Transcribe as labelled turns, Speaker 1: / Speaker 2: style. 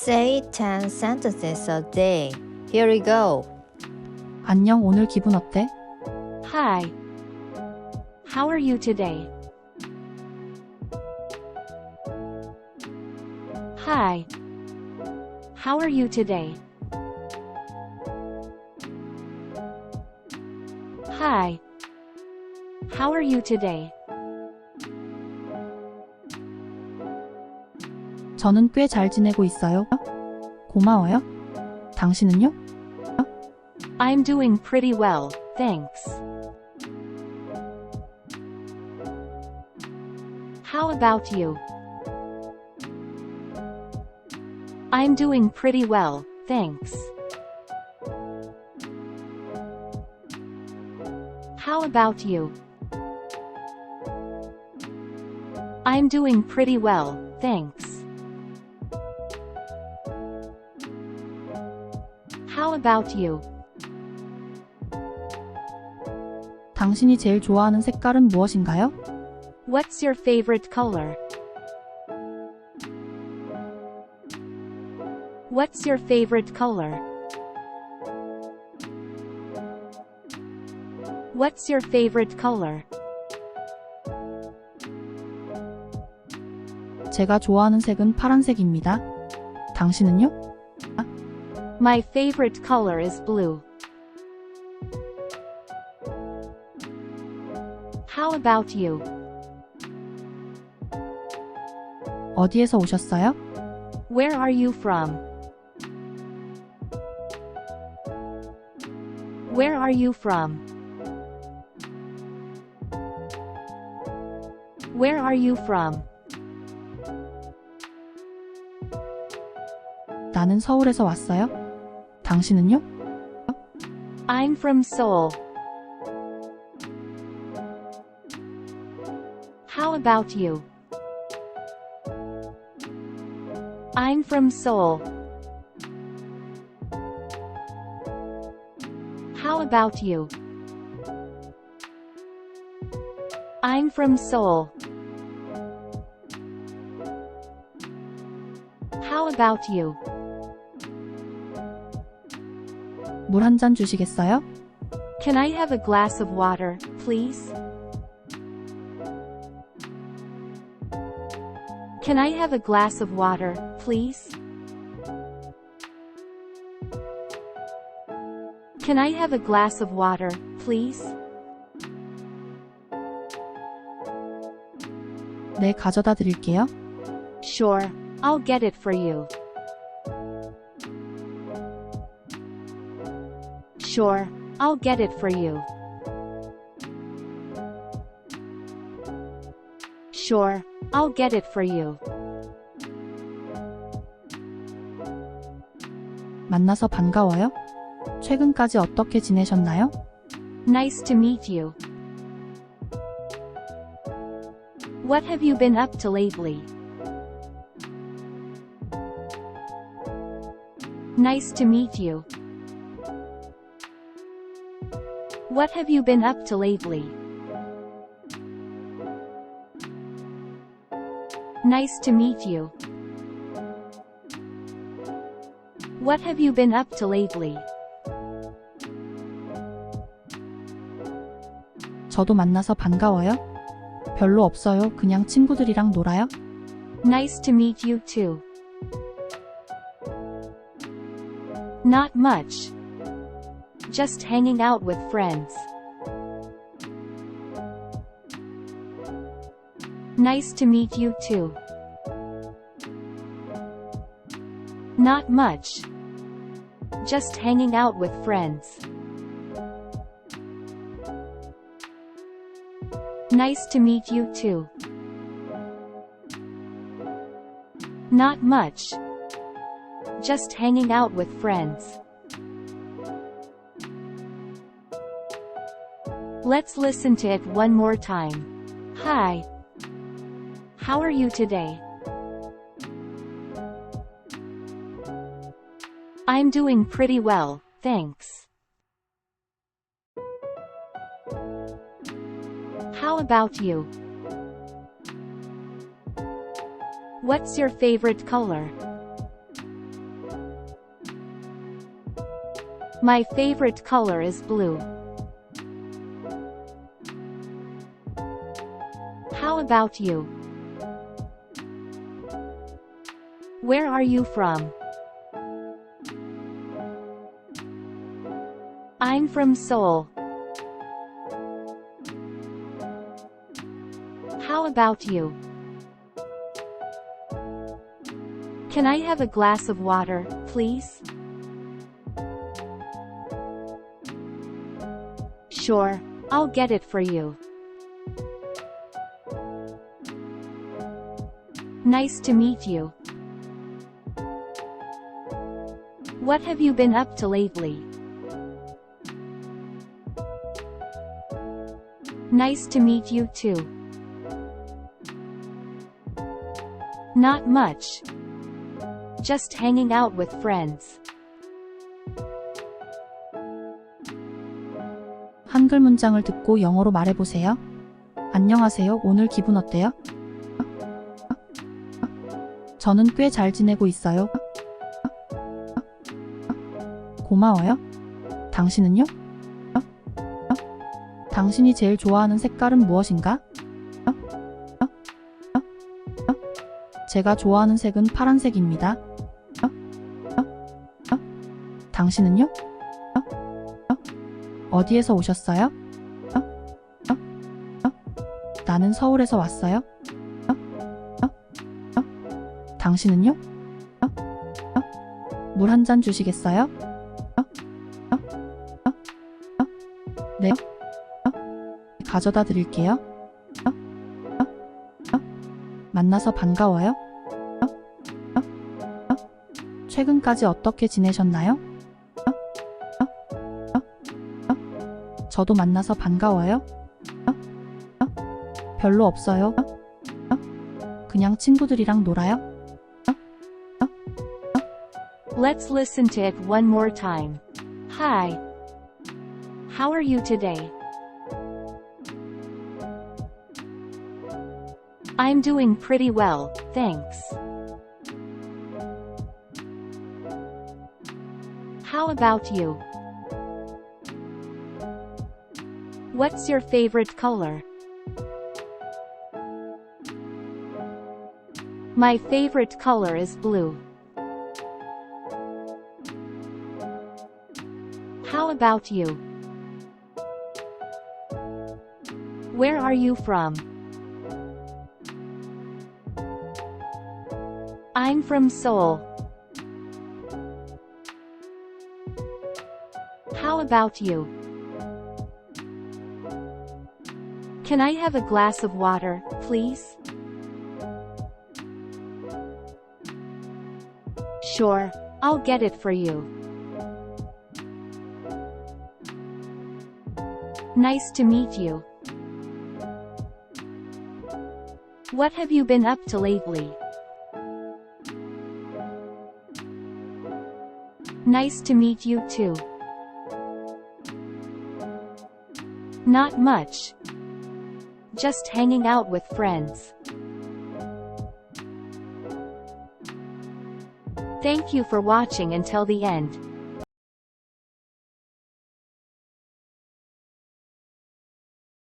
Speaker 1: Say 10 sentences a day. Here we go.
Speaker 2: 안녕, 오늘 기분 어때?
Speaker 3: Hi. How are you today? Hi. How are you today? Hi. How are you today?
Speaker 2: 저는 꽤 잘 지내고 있어요. 고마워요. 당신은요?
Speaker 3: I'm doing pretty well, thanks. How about you? I'm doing pretty well, thanks. How about you? I'm doing pretty well, thanks. How about you?
Speaker 2: 당신이 제일 좋아하는 색깔은 무엇인가요?
Speaker 3: What's your favorite color? What's your favorite color? What's your favorite color?
Speaker 2: 제가 좋아하는 색은 파란색입니다. 당신은요?
Speaker 3: My favorite color is blue. How about you?
Speaker 2: 어디에서 오셨어요?
Speaker 3: Where are you from? Where are you from? Where are you from?
Speaker 2: 나는 서울에서 왔어요. 당신은요?
Speaker 3: I'm from Seoul. How about you? I'm from Seoul. How about you? I'm from Seoul. How about you?
Speaker 2: 물 한 잔 주시겠어요?
Speaker 3: Can I have a glass of water, please? Can I have a glass of water, please? Can I have a glass of water, please?
Speaker 2: 네, 가져다 드릴게요.
Speaker 3: Sure, I'll get it for you. Sure, I'll get it for you. Sure, I'll get it for you.
Speaker 2: 만나서 반가워요. 최근까지 어떻게 지내셨나요?
Speaker 3: Nice to meet you. What have you been up to lately? Nice to meet you. What have you been up to lately? Nice to meet you. What have you been up to lately?
Speaker 2: 저도 만나서 반가워요. 별로 없어요. 그냥 친구들이랑 놀아요.
Speaker 3: Nice to meet you too. Not much. Just hanging out with friends. Nice to meet you too. Not much. Just hanging out with friends. Nice to meet you too. Not much. Just hanging out with friends. Let's listen to it one more time. Hi. How are you today? I'm doing pretty well, thanks. How about you? What's your favorite color? My favorite color is blue. How about you? Where are you from? I'm from Seoul. How about you? Can I have a glass of water, please? Sure, I'll get it for you. Nice to meet you. What have you been up to lately? Nice to meet you too. Not much. Just hanging out with friends.
Speaker 2: 한글 문장을 듣고 영어로 말해보세요. 안녕하세요. 오늘 기분 어때요? 저는 꽤 잘 지내고 있어요. 고마워요. 당신은요? 당신이 제일 좋아하는 색깔은 무엇인가? 제가 좋아하는 색은 파란색입니다. 당신은요? 어디에서 오셨어요? 나는 서울에서 왔어요. 당신은요? 물 한 잔 주시겠어요? 네. 가져다 드릴게요. 만나서 반가워요. 최근까지 어떻게 지내셨나요? 저도 만나서 반가워요. 별로 없어요. 그냥 친구들이랑 놀아요.
Speaker 3: Let's listen to it one more time. Hi. How are you today? I'm doing pretty well, thanks. How about you? What's your favorite color? My favorite color is blue. How about you? Where are you from? I'm from Seoul. How about you? Can I have a glass of water, please? Sure, I'll get it for you. Nice to meet you. What have you been up to lately? Nice to meet you too. Not much. Just hanging out with friends. Thank you for watching until the end.